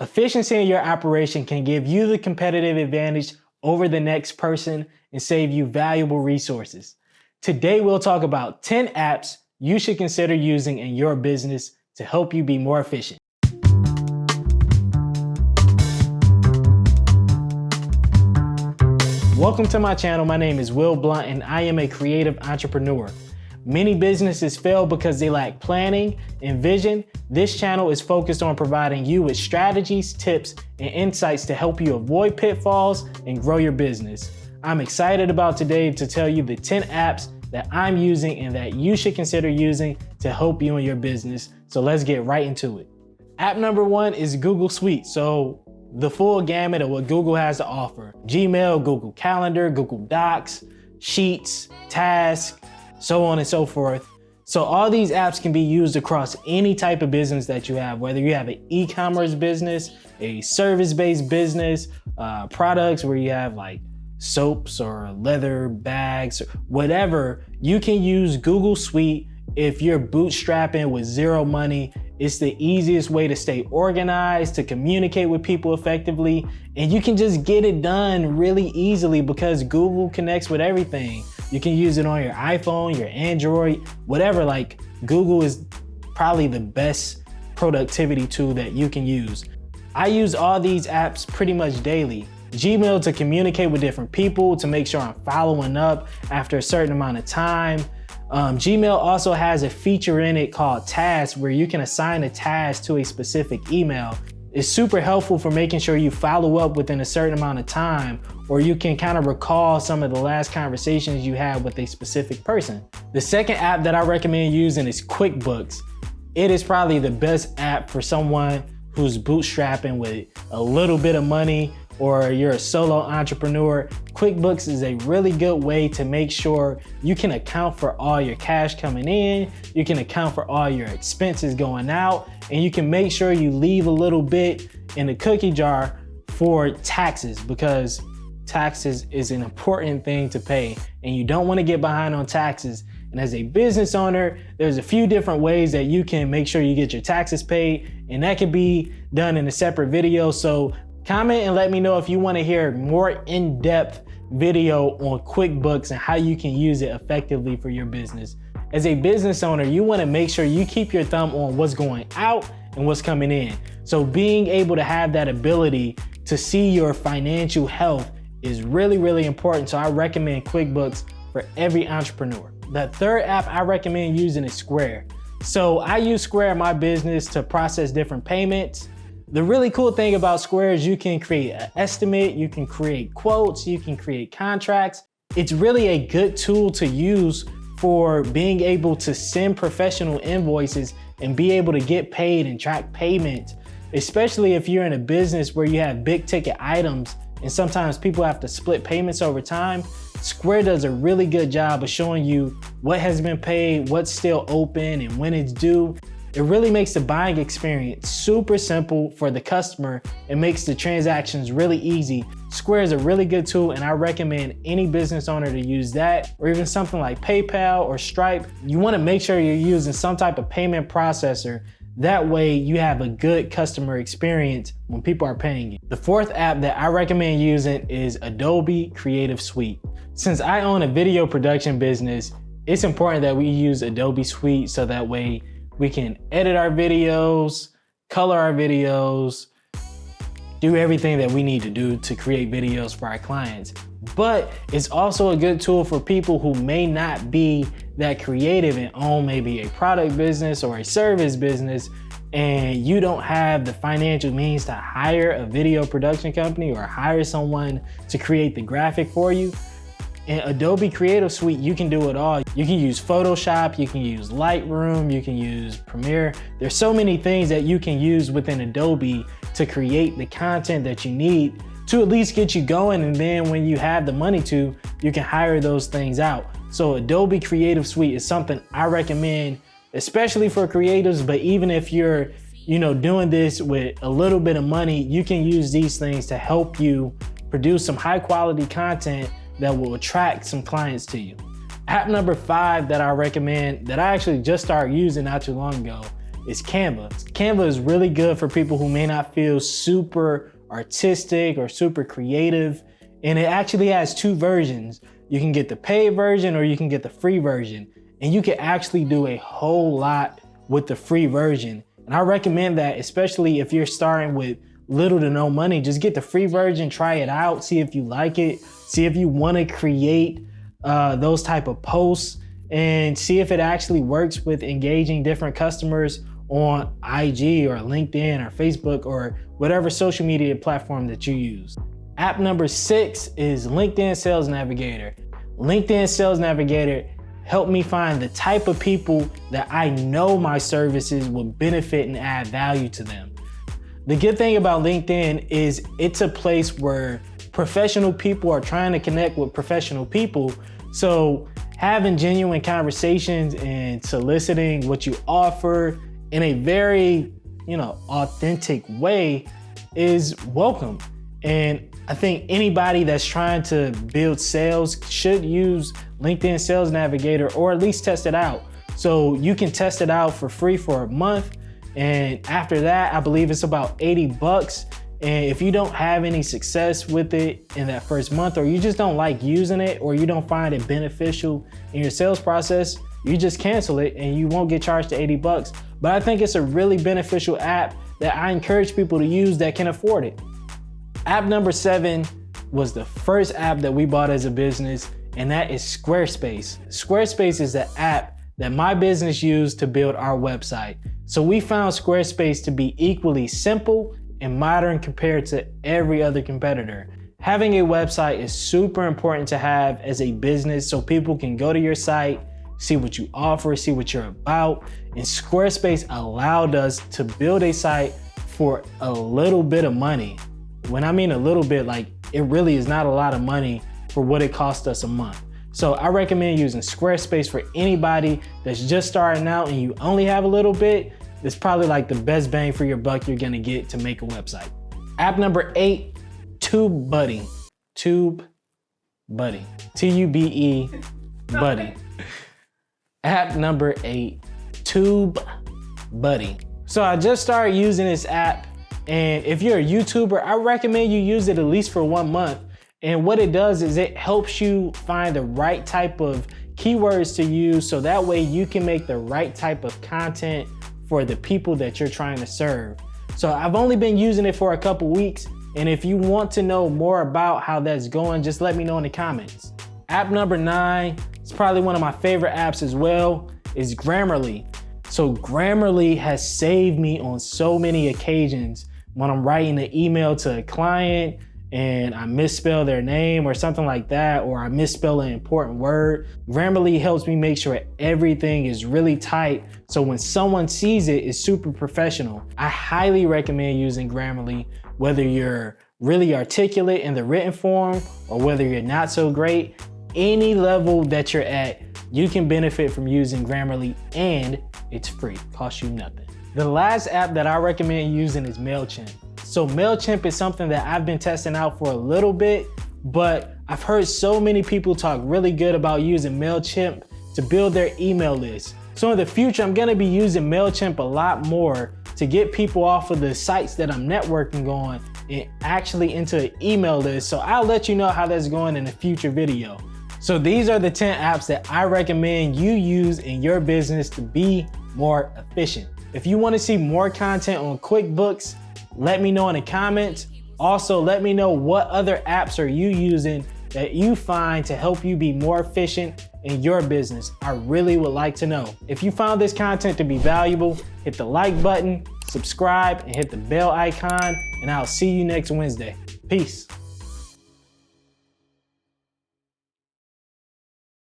Efficiency in your operation can give you the competitive advantage over the next person and save you valuable resources. Today, we'll talk about 10 apps you should consider using in your business to help you be more efficient. Welcome to my channel. My name is Will Blunt and I am a creative entrepreneur. Many businesses fail because they lack planning and vision. This channel is focused on providing you with strategies, tips, and insights to help you avoid pitfalls and grow your business. I'm excited about today to tell you the 10 apps that I'm using and that you should consider using to help you in your business. So let's get right into it. App number 1 is Google Suite. So the full gamut of what Google has to offer. Gmail, Google Calendar, Google Docs, Sheets, Tasks, so on and so forth. So all these apps can be used across any type of business that you have, whether you have an e-commerce business, a service-based business, products where you have like soaps or leather bags, whatever, you can use Google Suite. If you're bootstrapping with zero money, it's the easiest way to stay organized, to communicate with people effectively, and you can just get it done really easily because Google connects with everything. You can use it on your iPhone, your Android, whatever. Like, Google is probably the best productivity tool that you can use. I use all these apps pretty much daily. Gmail to communicate with different people, to make sure I'm following up after a certain amount of time. Gmail also has a feature in it called Tasks where you can assign a task to a specific email. It's super helpful for making sure you follow up within a certain amount of time, or you can kind of recall some of the last conversations you had with a specific person. The second app that I recommend using is Quickbooks. It is probably the best app for someone who's bootstrapping with a little bit of money, or you're a solo entrepreneur. Quickbooks is a really good way to make sure you can account for all your cash coming in, you can account for all your expenses going out, and you can make sure you leave a little bit in the cookie jar for taxes, because taxes is an important thing to pay and you don't want to get behind on taxes. And as a business owner, there's a few different ways that you can make sure you get your taxes paid, and that can be done in a separate video. So comment and let me know if you want to hear more in-depth video on QuickBooks and how you can use it effectively for your business. As a business owner, you want to make sure you keep your thumb on what's going out and what's coming in. So being able to have that ability to see your financial health is really, really important. So I recommend QuickBooks for every entrepreneur. The third app I recommend using is Square. So I use Square in my business to process different payments. The really cool thing about Square is you can create an estimate, you can create quotes, you can create contracts. It's really a good tool to use for being able to send professional invoices and be able to get paid and track payments, especially if you're in a business where you have big ticket items and sometimes people have to split payments over time. Square does a really good job of showing you what has been paid, what's still open, and when it's due. It really makes the buying experience super simple for the customer and makes the transactions really easy. Square is a really good tool and I recommend any business owner to use that, or even something like PayPal or Stripe. You want to make sure you're using some type of payment processor. That way you have a good customer experience when people are paying you. The fourth app that I recommend using is Adobe Creative Suite. Since I own a video production business, it's important that we use Adobe Suite so that way we can edit our videos, color our videos, do everything that we need to do to create videos for our clients. But it's also a good tool for people who may not be that creative and own maybe a product business or a service business, and you don't have the financial means to hire a video production company or hire someone to create the graphic for you. In Adobe Creative Suite, you can do it all. You can use Photoshop, you can use Lightroom, you can use Premiere. There's so many things that you can use within Adobe to create the content that you need to at least get you going, and then when you have the money to, you can hire those things out. So Adobe Creative Suite is something I recommend, especially for creatives, but even if you're doing this with a little bit of money, you can use these things to help you produce some high quality content that will attract some clients to you. App number 5 that I recommend, that I actually just started using not too long ago, is Canva. Canva is really good for people who may not feel super artistic or super creative. And it actually has 2 versions. You can get the paid version or you can get the free version. And you can actually do a whole lot with the free version. And I recommend that, especially if you're starting with little to no money. Just get the free version, try it out, see if you like it, see if you want to create those type of posts, and see if it actually works with engaging different customers on IG or LinkedIn or Facebook or whatever social media platform that you use. App number 6 is LinkedIn Sales Navigator. LinkedIn Sales Navigator helped me find the type of people that I know my services will benefit and add value to them. The good thing about LinkedIn is it's a place where professional people are trying to connect with professional people. So having genuine conversations and soliciting what you offer in a very, authentic way is welcome. And I think anybody that's trying to build sales should use LinkedIn Sales Navigator, or at least test it out. So you can test it out for free for a month. And after that, I believe it's about $80. And if you don't have any success with it in that first month, or you just don't like using it, or you don't find it beneficial in your sales process, you just cancel it and you won't get charged the $80. But I think it's a really beneficial app that I encourage people to use that can afford it. App number 7 was the first app that we bought as a business, and that is Squarespace. Squarespace is the app that my business used to build our website. So we found Squarespace to be equally simple and modern compared to every other competitor. Having a website is super important to have as a business so people can go to your site, see what you offer, see what you're about. And Squarespace allowed us to build a site for a little bit of money. When I mean a little bit, like it really is not a lot of money for what it cost us a month. So I recommend using Squarespace for anybody that's just starting out and you only have a little bit. It's probably like the best bang for your buck you're gonna get to make a website. App number 8, Tubebuddy. Tubebuddy. T-U-B-E, buddy. App number 8, Tubebuddy. So I just started using this app, and if you're a YouTuber, I recommend you use it at least for 1 month. And what it does is it helps you find the right type of keywords to use, so that way you can make the right type of content for the people that you're trying to serve. So I've only been using it for a couple weeks, and if you want to know more about how that's going, just let me know in the comments. App number 9, it's probably one of my favorite apps as well, is Grammarly. So Grammarly has saved me on so many occasions when I'm writing an email to a client and I misspell their name or something like that, or I misspell an important word. Grammarly helps me make sure everything is really tight, so when someone sees it, it's super professional. I highly recommend using Grammarly, whether you're really articulate in the written form or whether you're not so great. Any level that you're at, you can benefit from using Grammarly, and it's free, costs you nothing. The last app that I recommend using is Mailchimp. So Mailchimp is something that I've been testing out for a little bit, but I've heard so many people talk really good about using Mailchimp to build their email list. So in the future, I'm gonna be using Mailchimp a lot more to get people off of the sites that I'm networking on and actually into an email list. So I'll let you know how that's going in a future video. So these are the 10 apps that I recommend you use in your business to be more efficient. If you wanna see more content on QuickBooks, let me know in the comments. Also, let me know what other apps are you using that you find to help you be more efficient in your business. I really would like to know. If you found this content to be valuable, hit the like button, subscribe, and hit the bell icon, and I'll see you next Wednesday. Peace.